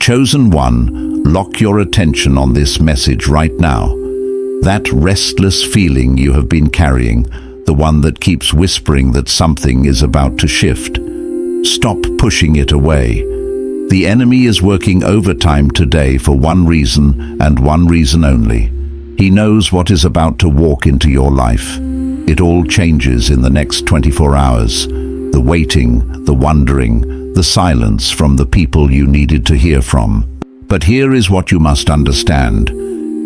Chosen one, lock your attention on this message right now. That restless feeling you have been carrying, the one that keeps whispering that something is about to shift. Stop pushing it away. The enemy is working overtime today for one reason and one reason only. He knows what is about to walk into your life. It all changes in the next 24 hours. The waiting, the wondering, the silence from the people you needed to hear from. But here is what you must understand.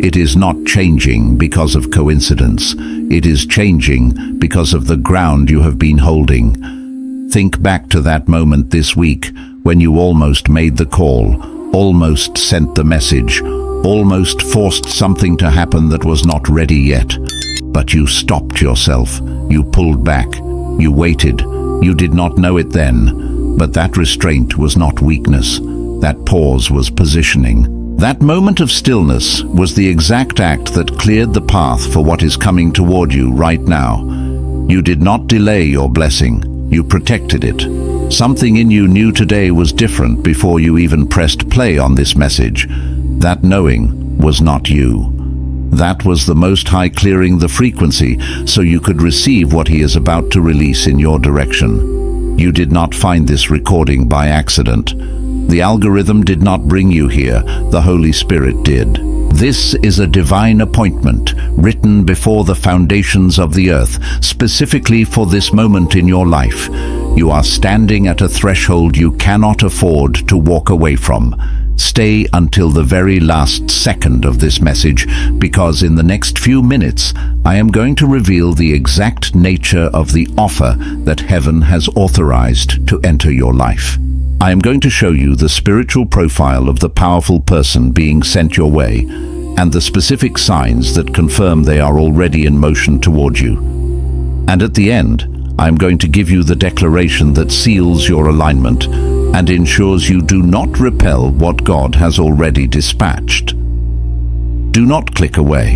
It is not changing because of coincidence. It is changing because of the ground you have been holding. Think back to that moment this week when you almost made the call, almost sent the message, almost forced something to happen that was not ready yet. But you stopped yourself. You pulled back. You waited. You did not know it then, but that restraint was not weakness. That pause was positioning. That moment of stillness was the exact act that cleared the path for what is coming toward you right now. You did not delay your blessing. You protected it. Something in you knew today was different before you even pressed play on this message. That knowing was not you. That was the Most High clearing the frequency so you could receive what He is about to release in your direction. You did not find this recording by accident. The algorithm did not bring you here, the Holy Spirit did. This is a divine appointment, written before the foundations of the earth, specifically for this moment in your life. You are standing at a threshold you cannot afford to walk away from. Stay until the very last second of this message, because in the next few minutes, I am going to reveal the exact nature of the offer that heaven has authorized to enter your life. I am going to show you the spiritual profile of the powerful person being sent your way, and the specific signs that confirm they are already in motion toward you. And at the end, I am going to give you the declaration that seals your alignment and ensures you do not repel what God has already dispatched. Do not click away.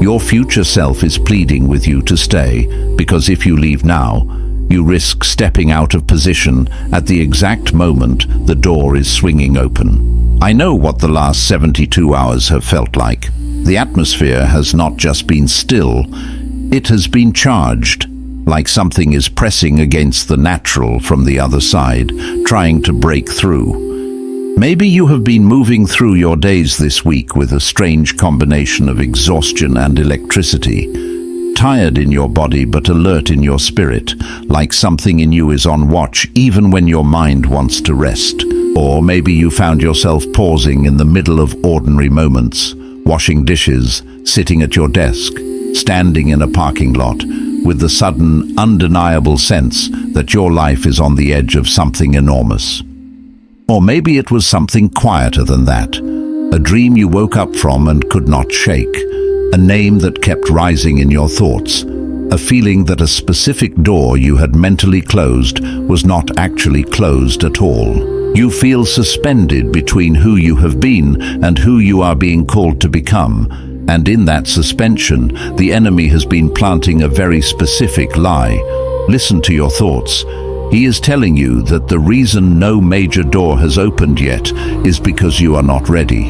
Your future self is pleading with you to stay, because if you leave now, you risk stepping out of position at the exact moment the door is swinging open. I know what the last 72 hours have felt like. The atmosphere has not just been still, it has been charged. Like something is pressing against the natural from the other side, trying to break through. Maybe you have been moving through your days this week with a strange combination of exhaustion and electricity. Tired in your body but alert in your spirit, like something in you is on watch even when your mind wants to rest. Or maybe you found yourself pausing in the middle of ordinary moments, washing dishes, sitting at your desk, standing in a parking lot, with the sudden, undeniable sense that your life is on the edge of something enormous. Or maybe it was something quieter than that, a dream you woke up from and could not shake, a name that kept rising in your thoughts, a feeling that a specific door you had mentally closed was not actually closed at all. You feel suspended between who you have been and who you are being called to become. And in that suspension, the enemy has been planting a very specific lie. Listen to your thoughts. He is telling you that the reason no major door has opened yet is because you are not ready.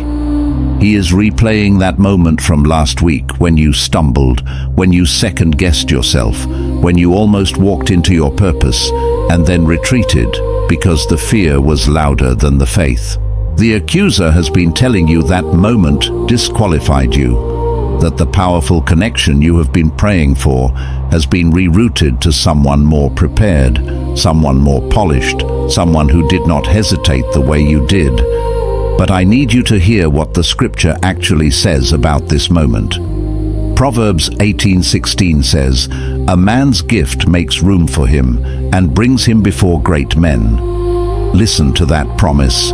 He is replaying that moment from last week when you stumbled, when you second-guessed yourself, when you almost walked into your purpose and then retreated because the fear was louder than the faith. The accuser has been telling you that moment disqualified you, that the powerful connection you have been praying for has been rerouted to someone more prepared, someone more polished, someone who did not hesitate the way you did. But I need you to hear what the scripture actually says about this moment. Proverbs 18:16 says, "A man's gift makes room for him and brings him before great men." Listen to that promise.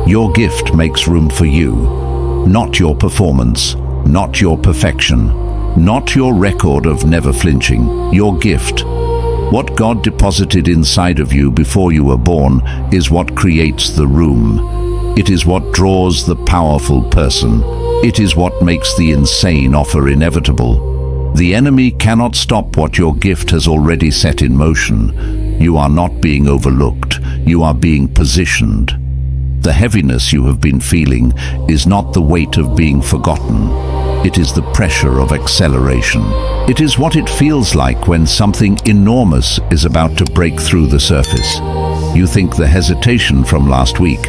Your gift makes room for you, not your performance, not your perfection, not your record of never flinching, your gift. What God deposited inside of you before you were born is what creates the room. It is what draws the powerful person. It is what makes the insane offer inevitable. The enemy cannot stop what your gift has already set in motion. You are not being overlooked. You are being positioned. The heaviness you have been feeling is not the weight of being forgotten. It is the pressure of acceleration. It is what it feels like when something enormous is about to break through the surface. You think the hesitation from last week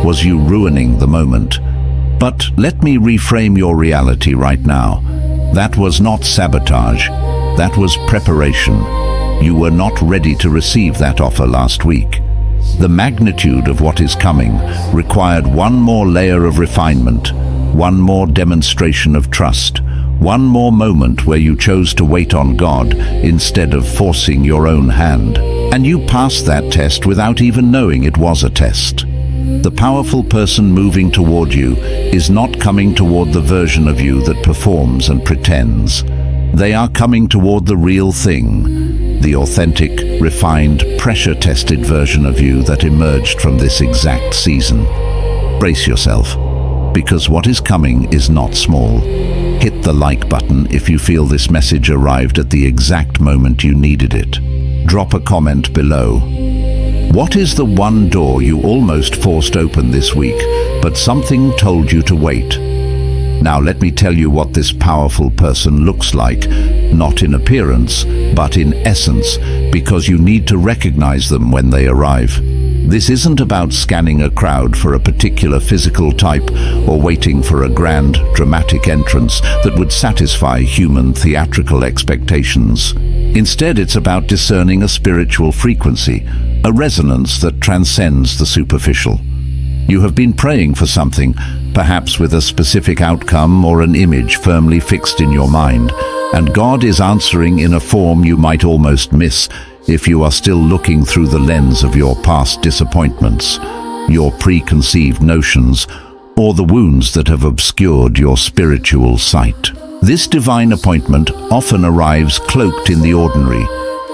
was you ruining the moment. But let me reframe your reality right now. That was not sabotage. That was preparation. You were not ready to receive that offer last week. The magnitude of what is coming required one more layer of refinement, one more demonstration of trust, one more moment where you chose to wait on God instead of forcing your own hand. And you passed that test without even knowing it was a test. The powerful person moving toward you is not coming toward the version of you that performs and pretends. They are coming toward the real thing, the authentic, refined, pressure-tested version of you that emerged from this exact season. Brace yourself, because what is coming is not small. Hit the like button if you feel this message arrived at the exact moment you needed it. Drop a comment below. What is the one door you almost forced open this week, but something told you to wait? Now let me tell you what this powerful person looks like, not in appearance, but in essence, because you need to recognize them when they arrive. This isn't about scanning a crowd for a particular physical type or waiting for a grand, dramatic entrance that would satisfy human theatrical expectations. Instead, it's about discerning a spiritual frequency, a resonance that transcends the superficial. You have been praying for something, perhaps with a specific outcome or an image firmly fixed in your mind, and God is answering in a form you might almost miss if you are still looking through the lens of your past disappointments, your preconceived notions, or the wounds that have obscured your spiritual sight. This divine appointment often arrives cloaked in the ordinary,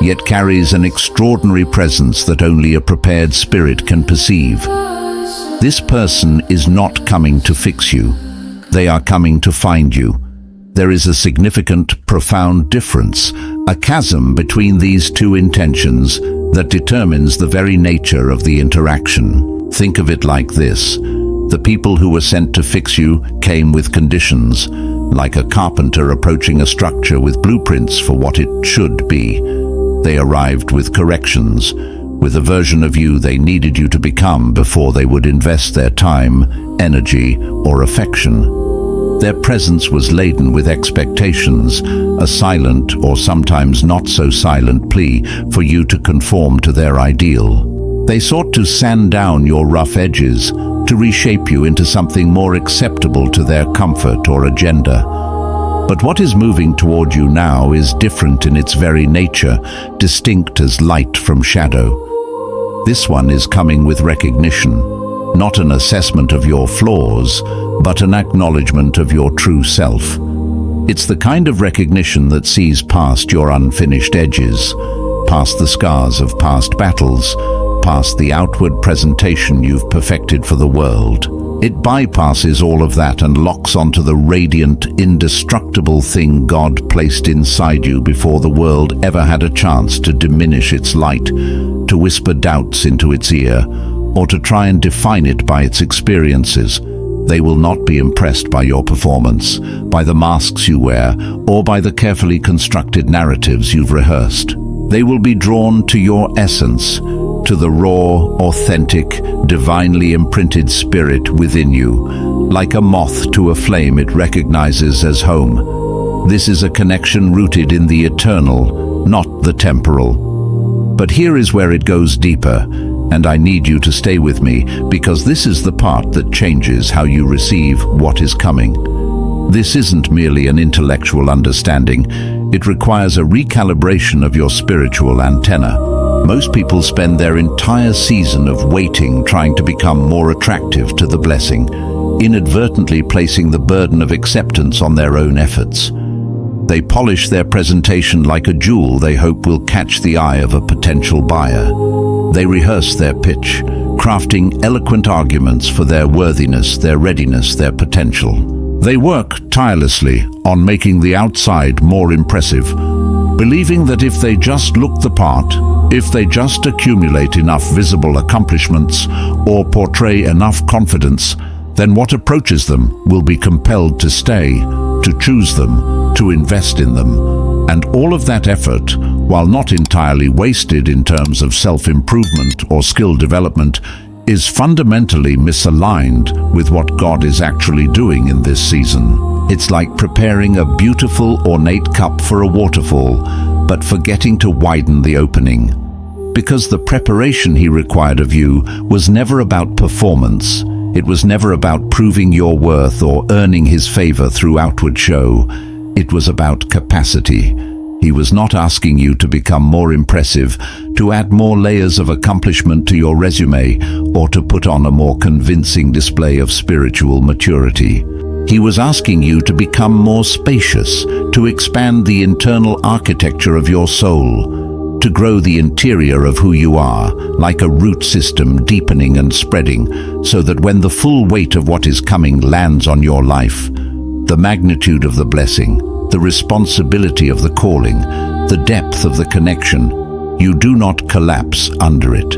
yet carries an extraordinary presence that only a prepared spirit can perceive. This person is not coming to fix you. They are coming to find you. There is a significant, profound difference, a chasm between these two intentions that determines the very nature of the interaction. Think of it like this. The people who were sent to fix you came with conditions, like a carpenter approaching a structure with blueprints for what it should be. They arrived with corrections, with a version of you they needed you to become before they would invest their time, energy, or affection. Their presence was laden with expectations, a silent or sometimes not so silent plea for you to conform to their ideal. They sought to sand down your rough edges, to reshape you into something more acceptable to their comfort or agenda. But what is moving toward you now is different in its very nature, distinct as light from shadow. This one is coming with recognition, not an assessment of your flaws, but an acknowledgement of your true self. It's the kind of recognition that sees past your unfinished edges, past the scars of past battles, past the outward presentation you've perfected for the world. It bypasses all of that and locks onto the radiant, indestructible thing God placed inside you before the world ever had a chance to diminish its light, to whisper doubts into its ear, or to try and define it by its experiences. They will not be impressed by your performance, by the masks you wear, or by the carefully constructed narratives you've rehearsed. They will be drawn to your essence, to the raw, authentic, divinely imprinted spirit within you, like a moth to a flame it recognizes as home. This is a connection rooted in the eternal, not the temporal. But here is where it goes deeper, and I need you to stay with me, because this is the part that changes how you receive what is coming. This isn't merely an intellectual understanding. It requires a recalibration of your spiritual antenna. Most people spend their entire season of waiting trying to become more attractive to the blessing, inadvertently placing the burden of acceptance on their own efforts. They polish their presentation like a jewel they hope will catch the eye of a potential buyer. They rehearse their pitch, crafting eloquent arguments for their worthiness, their readiness, their potential. They work tirelessly on making the outside more impressive, believing that if they just look the part, If they just accumulate enough visible accomplishments or portray enough confidence, then what approaches them will be compelled to stay, to choose them, to invest in them. And all of that effort, while not entirely wasted in terms of self-improvement or skill development, is fundamentally misaligned with what God is actually doing in this season. It's like preparing a beautiful, ornate cup for a waterfall, but forgetting to widen the opening. Because the preparation He required of you was never about performance. It was never about proving your worth or earning His favor through outward show. It was about capacity. He was not asking you to become more impressive, to add more layers of accomplishment to your resume, or to put on a more convincing display of spiritual maturity. He was asking you to become more spacious, to expand the internal architecture of your soul, to grow the interior of who you are, like a root system deepening and spreading, so that when the full weight of what is coming lands on your life, the magnitude of the blessing, the responsibility of the calling, the depth of the connection, you do not collapse under it.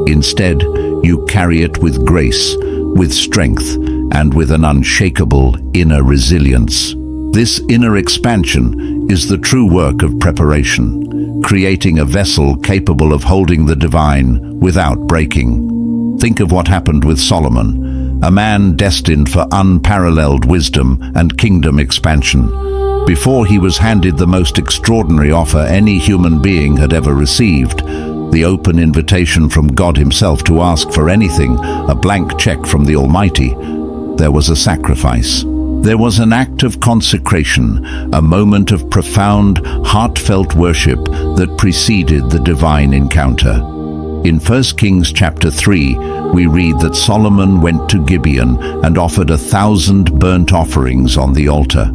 Instead, you carry it with grace, with strength, and with an unshakable inner resilience. This inner expansion is the true work of preparation, creating a vessel capable of holding the divine without breaking. Think of what happened with Solomon, a man destined for unparalleled wisdom and kingdom expansion. Before he was handed the most extraordinary offer any human being had ever received, the open invitation from God Himself to ask for anything, a blank check from the Almighty, there was a sacrifice. There was an act of consecration, a moment of profound, heartfelt worship that preceded the divine encounter. In 1 Kings chapter 3, we read that Solomon went to Gibeon and offered 1,000 burnt offerings on the altar.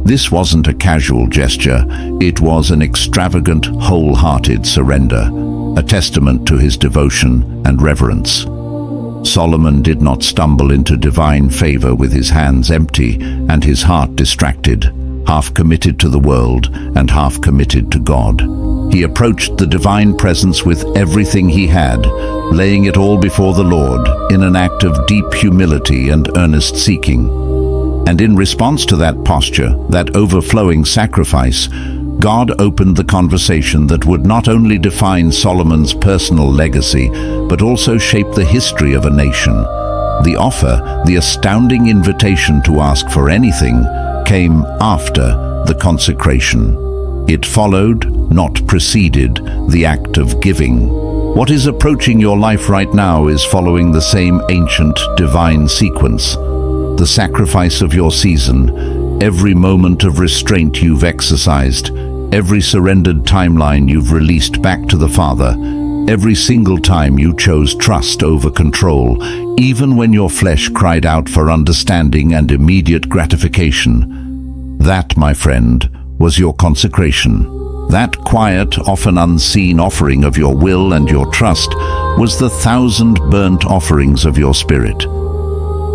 This wasn't a casual gesture, it was an extravagant, wholehearted surrender, a testament to his devotion and reverence. Solomon did not stumble into divine favor with his hands empty and his heart distracted, half committed to the world and half committed to God. He approached the divine presence with everything he had, laying it all before the Lord in an act of deep humility and earnest seeking. And in response to that posture, that overflowing sacrifice, God opened the conversation that would not only define Solomon's personal legacy, but also shape the history of a nation. The offer, the astounding invitation to ask for anything, came after the consecration. It followed, not preceded, the act of giving. What is approaching your life right now is following the same ancient, divine sequence. The sacrifice of your season, every moment of restraint you've exercised, every surrendered timeline you've released back to the Father, every single time you chose trust over control, even when your flesh cried out for understanding and immediate gratification. That, my friend, was your consecration. That quiet, often unseen offering of your will and your trust was the 1,000 burnt offerings of your spirit.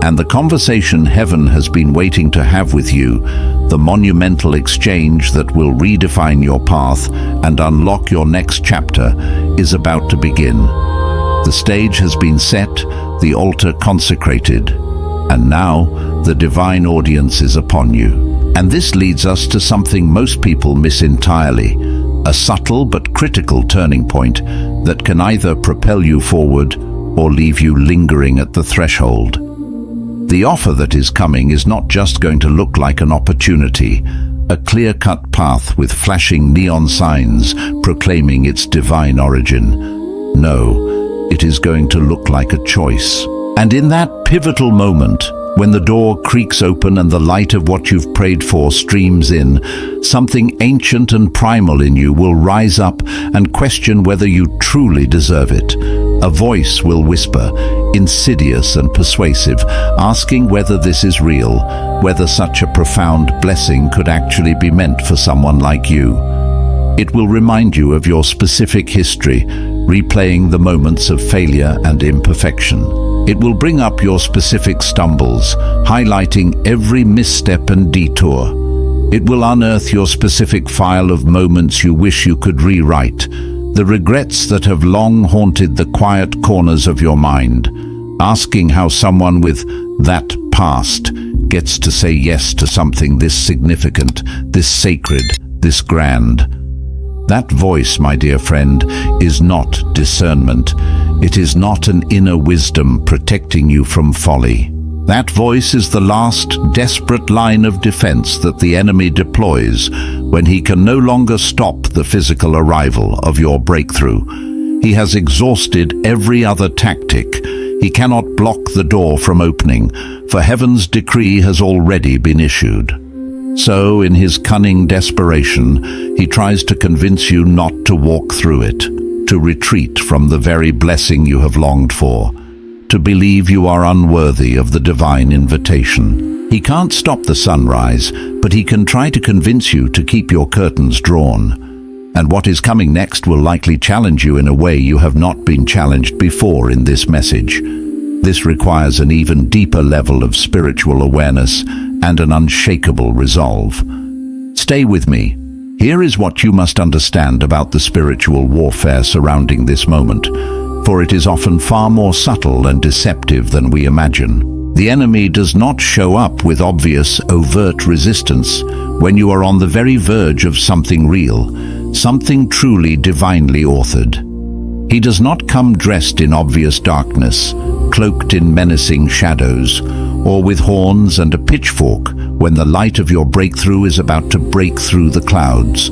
And the conversation heaven has been waiting to have with you, the monumental exchange that will redefine your path and unlock your next chapter, is about to begin. The stage has been set, the altar consecrated, and now the divine audience is upon you. And this leads us to something most people miss entirely, a subtle but critical turning point that can either propel you forward or leave you lingering at the threshold. The offer that is coming is not just going to look like an opportunity, a clear-cut path with flashing neon signs proclaiming its divine origin. No, it is going to look like a choice. And in that pivotal moment, when the door creaks open and the light of what you've prayed for streams in, something ancient and primal in you will rise up and question whether you truly deserve it. A voice will whisper, insidious and persuasive, asking whether this is real, whether such a profound blessing could actually be meant for someone like you. It will remind you of your specific history, replaying the moments of failure and imperfection. It will bring up your specific stumbles, highlighting every misstep and detour. It will unearth your specific file of moments you wish you could rewrite, The regrets that have long haunted the quiet corners of your mind, asking how someone with that past gets to say yes to something this significant, this sacred, this grand. That voice, my dear friend, is not discernment. It is not an inner wisdom protecting you from folly. That voice is the last desperate line of defense that the enemy deploys when he can no longer stop the physical arrival of your breakthrough. He has exhausted every other tactic. He cannot block the door from opening, for heaven's decree has already been issued. So, in his cunning desperation, he tries to convince you not to walk through it, to retreat from the very blessing you have longed for, to believe you are unworthy of the divine invitation. He can't stop the sunrise, but he can try to convince you to keep your curtains drawn. And what is coming next will likely challenge you in a way you have not been challenged before in this message. This requires an even deeper level of spiritual awareness and an unshakable resolve. Stay with me. Here is what you must understand about the spiritual warfare surrounding this moment, for it is often far more subtle and deceptive than we imagine. The enemy does not show up with obvious, overt resistance when you are on the very verge of something real, something truly divinely authored. He does not come dressed in obvious darkness, cloaked in menacing shadows, or with horns and a pitchfork when the light of your breakthrough is about to break through the clouds.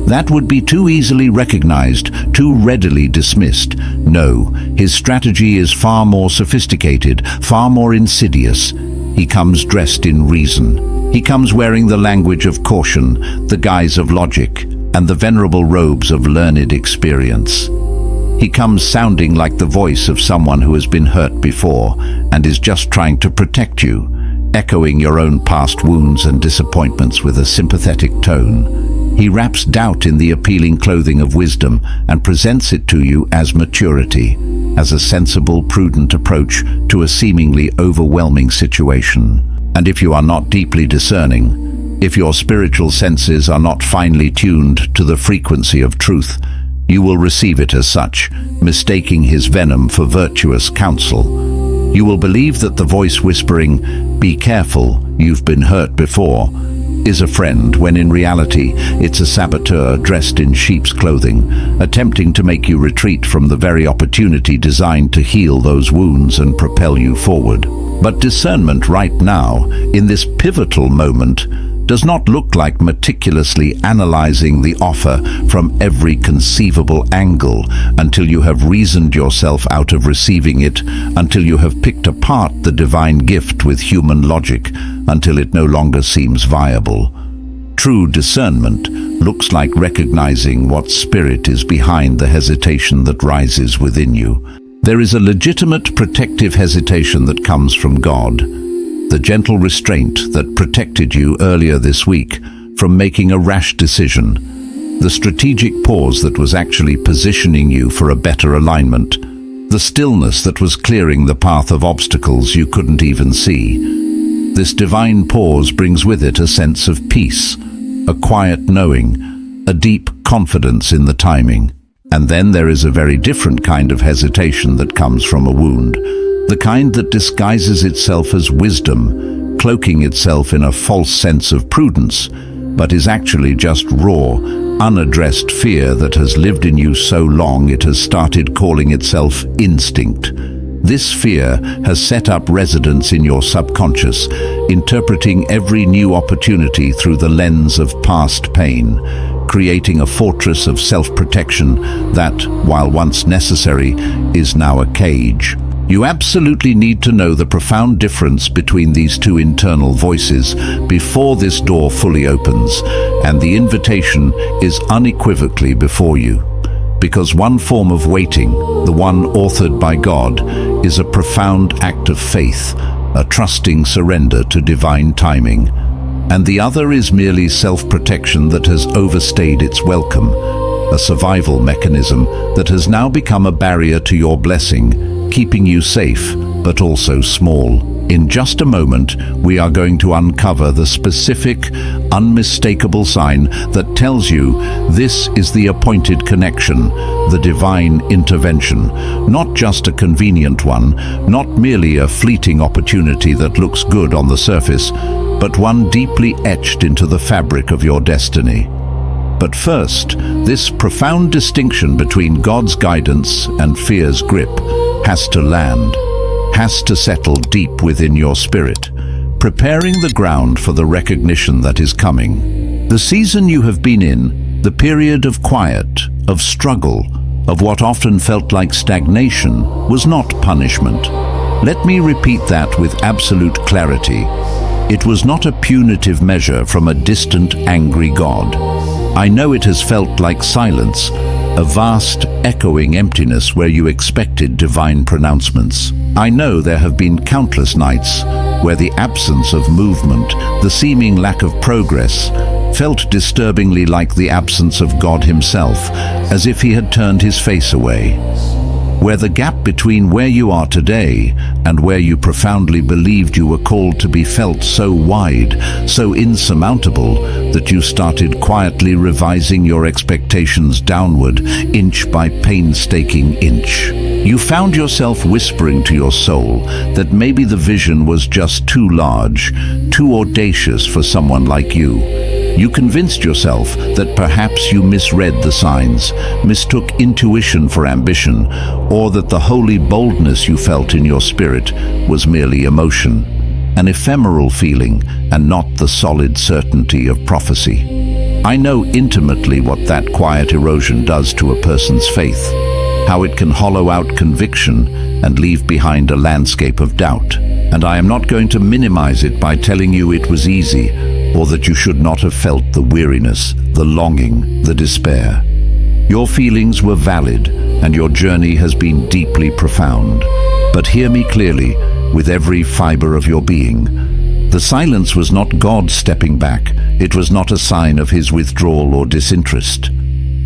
That would be too easily recognized, too readily dismissed. No, his strategy is far more sophisticated, far more insidious. He comes dressed in reason. He comes wearing the language of caution, the guise of logic, and the venerable robes of learned experience. He comes sounding like the voice of someone who has been hurt before and is just trying to protect you, echoing your own past wounds and disappointments with a sympathetic tone. He wraps doubt in the appealing clothing of wisdom and presents it to you as maturity, as a sensible, prudent approach to a seemingly overwhelming situation. And if you are not deeply discerning, if your spiritual senses are not finely tuned to the frequency of truth, you will receive it as such, mistaking his venom for virtuous counsel. You will believe that the voice whispering, "Be careful, you've been hurt before," is a friend, when in reality it's a saboteur dressed in sheep's clothing, attempting to make you retreat from the very opportunity designed to heal those wounds and propel you forward. But discernment right now, in this pivotal moment, does not look like meticulously analyzing the offer from every conceivable angle until you have reasoned yourself out of receiving it, until you have picked apart the divine gift with human logic, until it no longer seems viable. True discernment looks like recognizing what spirit is behind the hesitation that rises within you. There is a legitimate protective hesitation that comes from God, the gentle restraint that protected you earlier this week from making a rash decision, the strategic pause that was actually positioning you for a better alignment, the stillness that was clearing the path of obstacles you couldn't even see. This divine pause brings with it a sense of peace, a quiet knowing, a deep confidence in the timing. And then there is a very different kind of hesitation that comes from a wound, the kind that disguises itself as wisdom, cloaking itself in a false sense of prudence, but is actually just raw, unaddressed fear that has lived in you so long it has started calling itself instinct. This fear has set up residence in your subconscious, interpreting every new opportunity through the lens of past pain, creating a fortress of self-protection that, while once necessary, is now a cage. You absolutely need to know the profound difference between these two internal voices before this door fully opens, and the invitation is unequivocally before you. Because one form of waiting, the one authored by God, is a profound act of faith, a trusting surrender to divine timing. And the other is merely self-protection that has overstayed its welcome, a survival mechanism that has now become a barrier to your blessing, keeping you safe, but also small. In just a moment, we are going to uncover the specific, unmistakable sign that tells you this is the appointed connection, the divine intervention, not just a convenient one, not merely a fleeting opportunity that looks good on the surface, but one deeply etched into the fabric of your destiny. But first, this profound distinction between God's guidance and fear's grip has to land, has to settle deep within your spirit, preparing the ground for the recognition that is coming. The season you have been in, the period of quiet, of struggle, of what often felt like stagnation, was not punishment. Let me repeat that with absolute clarity. It was not a punitive measure from a distant, angry God. I know it has felt like silence, a vast, echoing emptiness where you expected divine pronouncements. I know there have been countless nights where the absence of movement, the seeming lack of progress, felt disturbingly like the absence of God himself, as if he had turned his face away. Where the gap between where you are today and where you profoundly believed you were called to be felt so wide, so insurmountable, that you started quietly revising your expectations downward, inch by painstaking inch. You found yourself whispering to your soul that maybe the vision was just too large, too audacious for someone like you. You convinced yourself that perhaps you misread the signs, mistook intuition for ambition, or that the holy boldness you felt in your spirit was merely emotion, an ephemeral feeling and not the solid certainty of prophecy. I know intimately what that quiet erosion does to a person's faith, how it can hollow out conviction and leave behind a landscape of doubt. And I am not going to minimize it by telling you it was easy, or that you should not have felt the weariness, the longing, the despair. Your feelings were valid, and your journey has been deeply profound. But hear me clearly, with every fiber of your being. The silence was not God stepping back. It was not a sign of his withdrawal or disinterest.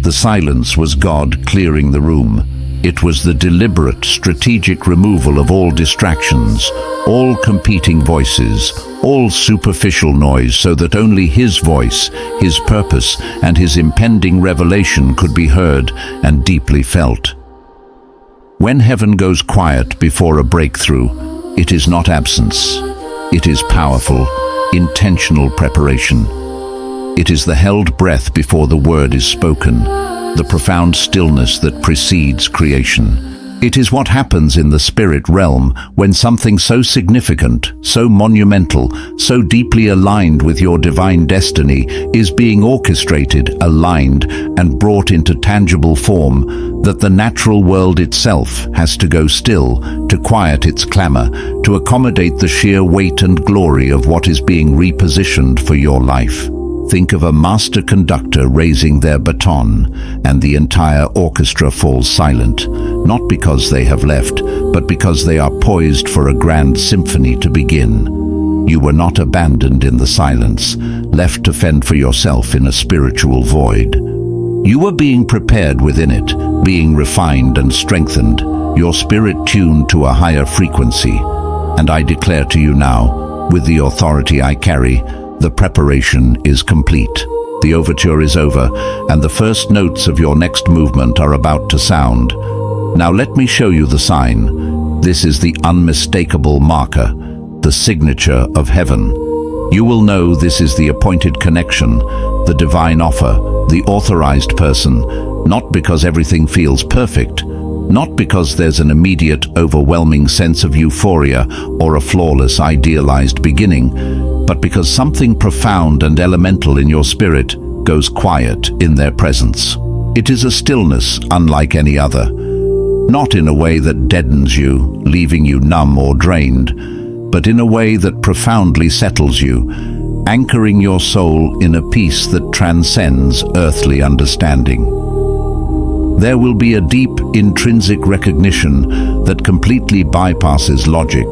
The silence was God clearing the room. It was the deliberate, strategic removal of all distractions, all competing voices, all superficial noise, so that only his voice, his purpose, and his impending revelation could be heard and deeply felt. When heaven goes quiet before a breakthrough, it is not absence. It is powerful, intentional preparation. It is the held breath before the word is spoken, the profound stillness that precedes creation. It is what happens in the spirit realm when something so significant, so monumental, so deeply aligned with your divine destiny is being orchestrated, aligned, and brought into tangible form that the natural world itself has to go still to quiet its clamor, to accommodate the sheer weight and glory of what is being repositioned for your life. Think of a master conductor raising their baton, and the entire orchestra falls silent, not because they have left, but because they are poised for a grand symphony to begin. You were not abandoned in the silence, left to fend for yourself in a spiritual void. You were being prepared within it, being refined and strengthened, your spirit tuned to a higher frequency. And I declare to you now, with the authority I carry, the preparation is complete. The overture is over, and the first notes of your next movement are about to sound. Now let me show you the sign. This is the unmistakable marker, the signature of heaven. You will know this is the appointed connection, the divine offer, the authorized person, not because everything feels perfect, not because there's an immediate, overwhelming sense of euphoria or a flawless, idealized beginning, but because something profound and elemental in your spirit goes quiet in their presence. It is a stillness unlike any other, not in a way that deadens you, leaving you numb or drained, but in a way that profoundly settles you, anchoring your soul in a peace that transcends earthly understanding. There will be a deep, intrinsic recognition that completely bypasses logic,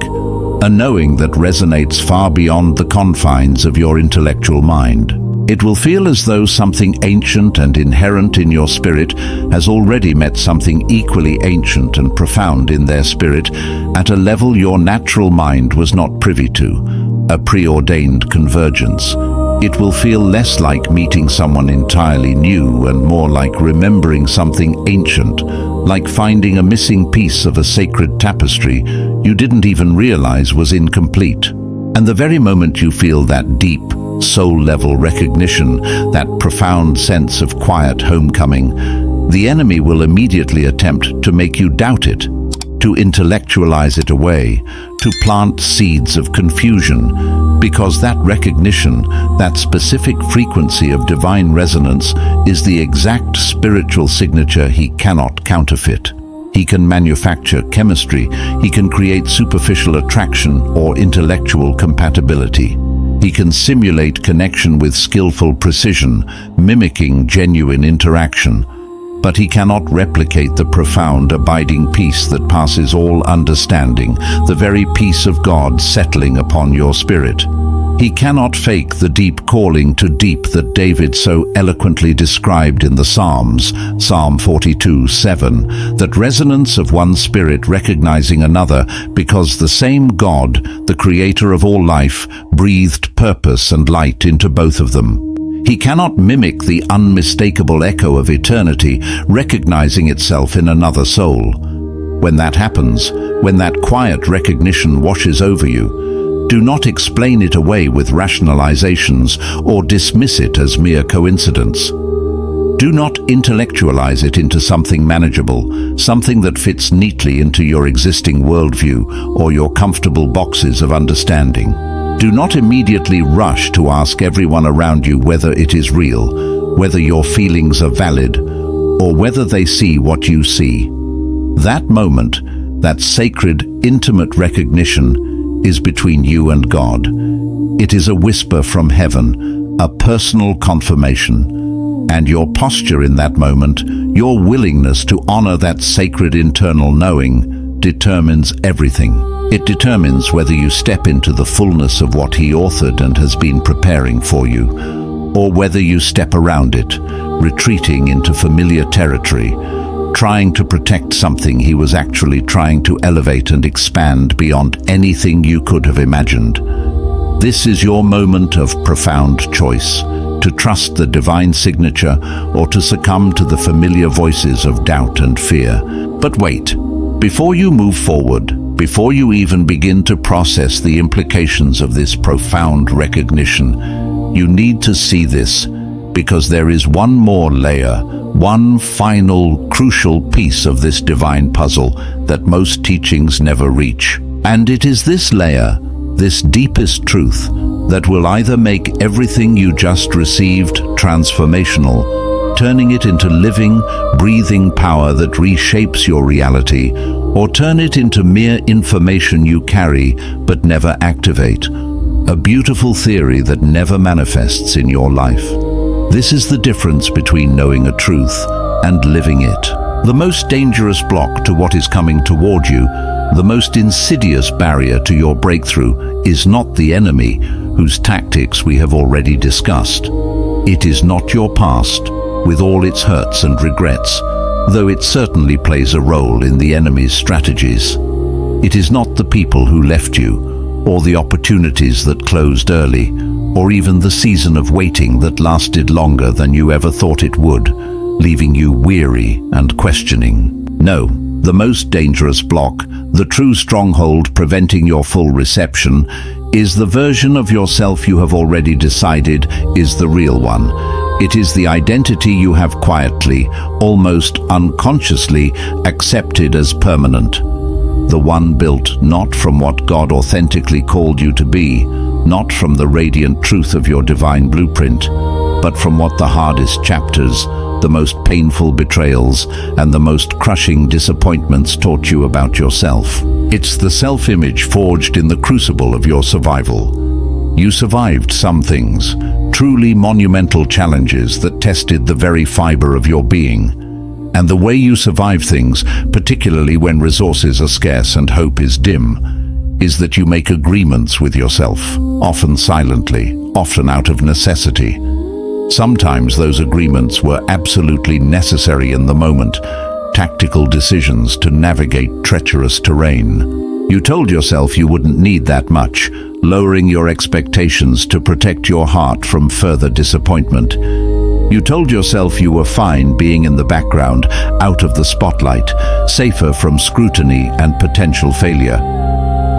a knowing that resonates far beyond the confines of your intellectual mind. It will feel as though something ancient and inherent in your spirit has already met something equally ancient and profound in their spirit at a level your natural mind was not privy to, a preordained convergence. It will feel less like meeting someone entirely new and more like remembering something ancient, like finding a missing piece of a sacred tapestry you didn't even realize was incomplete. And the very moment you feel that deep, soul-level recognition, that profound sense of quiet homecoming, the enemy will immediately attempt to make you doubt it, to intellectualize it away, to plant seeds of confusion, because that recognition, that specific frequency of divine resonance, is the exact spiritual signature he cannot counterfeit. He can manufacture chemistry, he can create superficial attraction or intellectual compatibility. He can simulate connection with skillful precision, mimicking genuine interaction. But he cannot replicate the profound, abiding peace that passes all understanding, the very peace of God settling upon your spirit. He cannot fake the deep calling to deep that David so eloquently described in the Psalms, Psalm 42:7, that resonance of one spirit recognizing another, because the same God, the creator of all life, breathed purpose and light into both of them. He cannot mimic the unmistakable echo of eternity, recognizing itself in another soul. When that happens, when that quiet recognition washes over you, do not explain it away with rationalizations or dismiss it as mere coincidence. Do not intellectualize it into something manageable, something that fits neatly into your existing worldview or your comfortable boxes of understanding. Do not immediately rush to ask everyone around you whether it is real, whether your feelings are valid, or whether they see what you see. That moment, that sacred, intimate recognition, is between you and God. It is a whisper from heaven, a personal confirmation. And your posture in that moment, your willingness to honor that sacred internal knowing, determines everything. It determines whether you step into the fullness of what He authored and has been preparing for you, or whether you step around it, retreating into familiar territory, trying to protect something He was actually trying to elevate and expand beyond anything you could have imagined. This is your moment of profound choice, to trust the divine signature or to succumb to the familiar voices of doubt and fear. But wait, before you move forward, before you even begin to process the implications of this profound recognition, you need to see this, because there is one more layer, one final, crucial piece of this divine puzzle that most teachings never reach. And it is this layer, this deepest truth, that will either make everything you just received transformational, turning it into living, breathing power that reshapes your reality, or turn it into mere information you carry but never activate, a beautiful theory that never manifests in your life. This is the difference between knowing a truth and living it. The most dangerous block to what is coming toward you, the most insidious barrier to your breakthrough, is not the enemy, whose tactics we have already discussed. It is not your past, with all its hurts and regrets, though it certainly plays a role in the enemy's strategies. It is not the people who left you, or the opportunities that closed early, or even the season of waiting that lasted longer than you ever thought it would, leaving you weary and questioning. No, the most dangerous block, the true stronghold preventing your full reception, is the version of yourself you have already decided is the real one. It is the identity you have quietly, almost unconsciously, accepted as permanent. The one built not from what God authentically called you to be, not from the radiant truth of your divine blueprint, but from what the hardest chapters, the most painful betrayals, and the most crushing disappointments taught you about yourself. It's the self-image forged in the crucible of your survival. You survived some things, truly monumental challenges that tested the very fiber of your being. And the way you survive things, particularly when resources are scarce and hope is dim, is that you make agreements with yourself, often silently, often out of necessity. Sometimes those agreements were absolutely necessary in the moment, tactical decisions to navigate treacherous terrain. You told yourself you wouldn't need that much, lowering your expectations to protect your heart from further disappointment. You told yourself you were fine being in the background, out of the spotlight, safer from scrutiny and potential failure.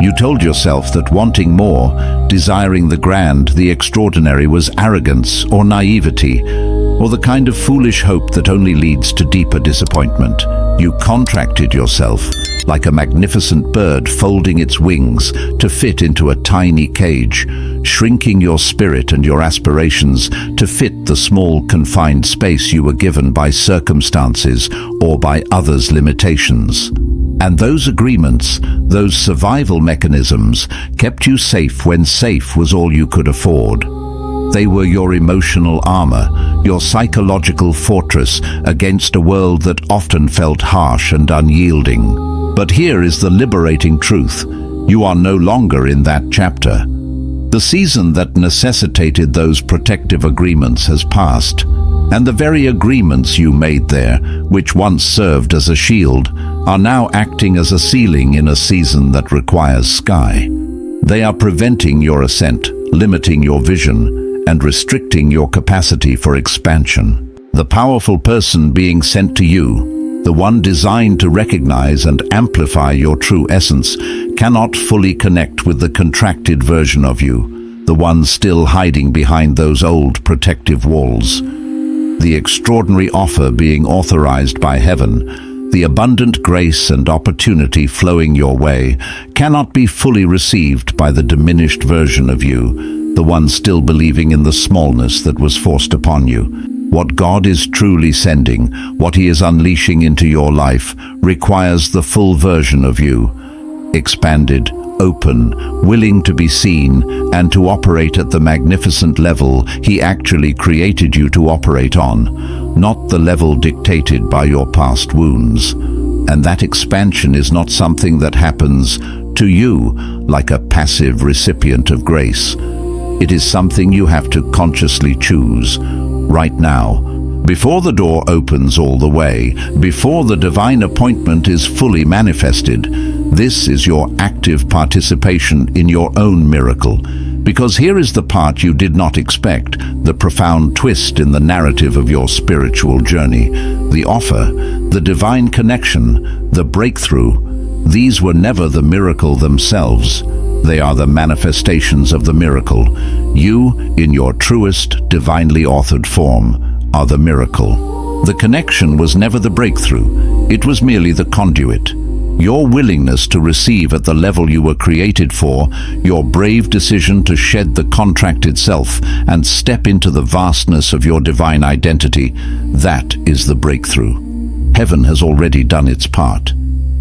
You told yourself that wanting more, desiring the grand, the extraordinary was arrogance or naivety, or the kind of foolish hope that only leads to deeper disappointment. You contracted yourself, like a magnificent bird folding its wings to fit into a tiny cage, shrinking your spirit and your aspirations to fit the small confined space you were given by circumstances or by others' limitations. And those agreements, those survival mechanisms, kept you safe when safe was all you could afford. They were your emotional armor, your psychological fortress against a world that often felt harsh and unyielding. But here is the liberating truth. You are no longer in that chapter. The season that necessitated those protective agreements has passed, and the very agreements you made there, which once served as a shield, are now acting as a ceiling in a season that requires sky. They are preventing your ascent, limiting your vision, and restricting your capacity for expansion. The powerful person being sent to you, the one designed to recognize and amplify your true essence, cannot fully connect with the contracted version of you, the one still hiding behind those old protective walls. The extraordinary offer being authorized by heaven, the abundant grace and opportunity flowing your way, cannot be fully received by the diminished version of you, the one still believing in the smallness that was forced upon you. What God is truly sending, what He is unleashing into your life, requires the full version of you, expanded, open, willing to be seen, and to operate at the magnificent level He actually created you to operate on, not the level dictated by your past wounds. And that expansion is not something that happens to you like a passive recipient of grace. It is something you have to consciously choose, right now, before the door opens all the way, before the divine appointment is fully manifested. This is your active participation in your own miracle, because here is the part you did not expect, the profound twist in the narrative of your spiritual journey, the offer, the divine connection, the breakthrough. These were never the miracle themselves. They are the manifestations of the miracle. You, in your truest, divinely authored form, are the miracle. The connection was never the breakthrough. It was merely the conduit. Your willingness to receive at the level you were created for, your brave decision to shed the contracted self and step into the vastness of your divine identity, that is the breakthrough. Heaven has already done its part.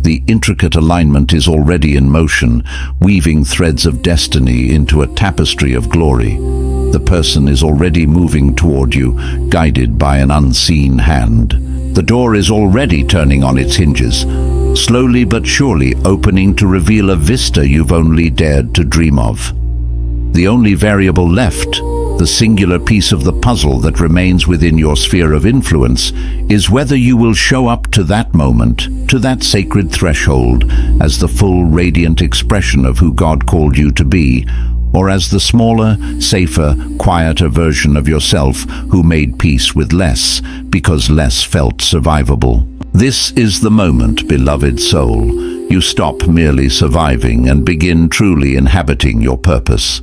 The intricate alignment is already in motion, weaving threads of destiny into a tapestry of glory. The person is already moving toward you, guided by an unseen hand. The door is already turning on its hinges, slowly but surely opening to reveal a vista you've only dared to dream of. The only variable left, the singular piece of the puzzle that remains within your sphere of influence, is whether you will show up to that moment, to that sacred threshold, as the full, radiant expression of who God called you to be, or as the smaller, safer, quieter version of yourself who made peace with less, because less felt survivable. This is the moment, beloved soul. You stop merely surviving and begin truly inhabiting your purpose.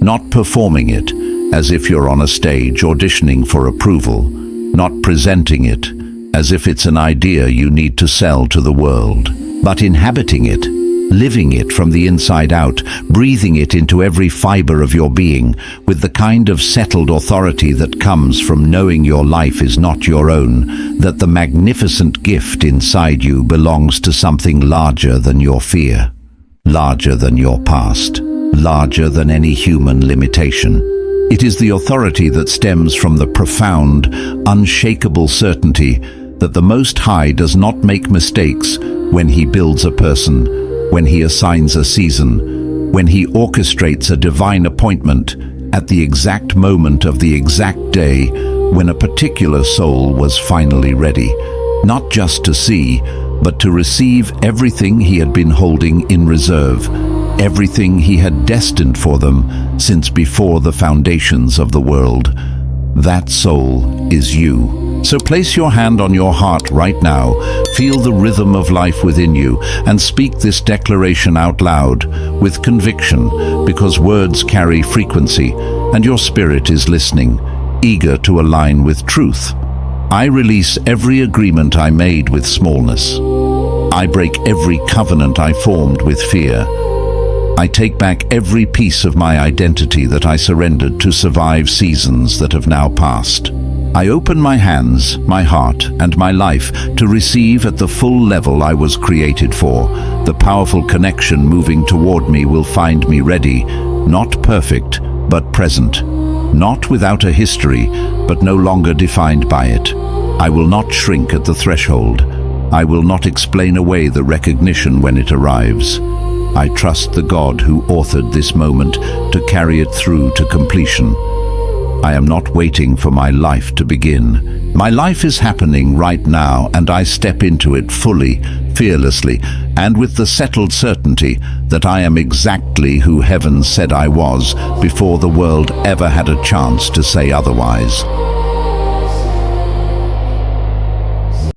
Not performing it, as if you're on a stage auditioning for approval, not presenting it as if it's an idea you need to sell to the world, but inhabiting it, living it from the inside out, breathing it into every fiber of your being, with the kind of settled authority that comes from knowing your life is not your own, that the magnificent gift inside you belongs to something larger than your fear, larger than your past, larger than any human limitation. It is the authority that stems from the profound, unshakable certainty that the Most High does not make mistakes when He builds a person, when He assigns a season, when He orchestrates a divine appointment at the exact moment of the exact day, when a particular soul was finally ready, not just to see, but to receive everything he had been holding in reserve, everything he had destined for them since before the foundations of the world. That soul is you. So place your hand on your heart right now, feel the rhythm of life within you, and speak this declaration out loud with conviction, because words carry frequency, and your spirit is listening, eager to align with truth. I release every agreement I made with smallness. I break every covenant I formed with fear. I take back every piece of my identity that I surrendered to survive seasons that have now passed. I open my hands, my heart, and my life to receive at the full level I was created for. The powerful connection moving toward me will find me ready, not perfect, but present. Not without a history, but no longer defined by it. I will not shrink at the threshold. I will not explain away the recognition when it arrives. I trust the God who authored this moment to carry it through to completion. I am not waiting for my life to begin. My life is happening right now, and I step into it fully, fearlessly, and with the settled certainty that I am exactly who heaven said I was before the world ever had a chance to say otherwise.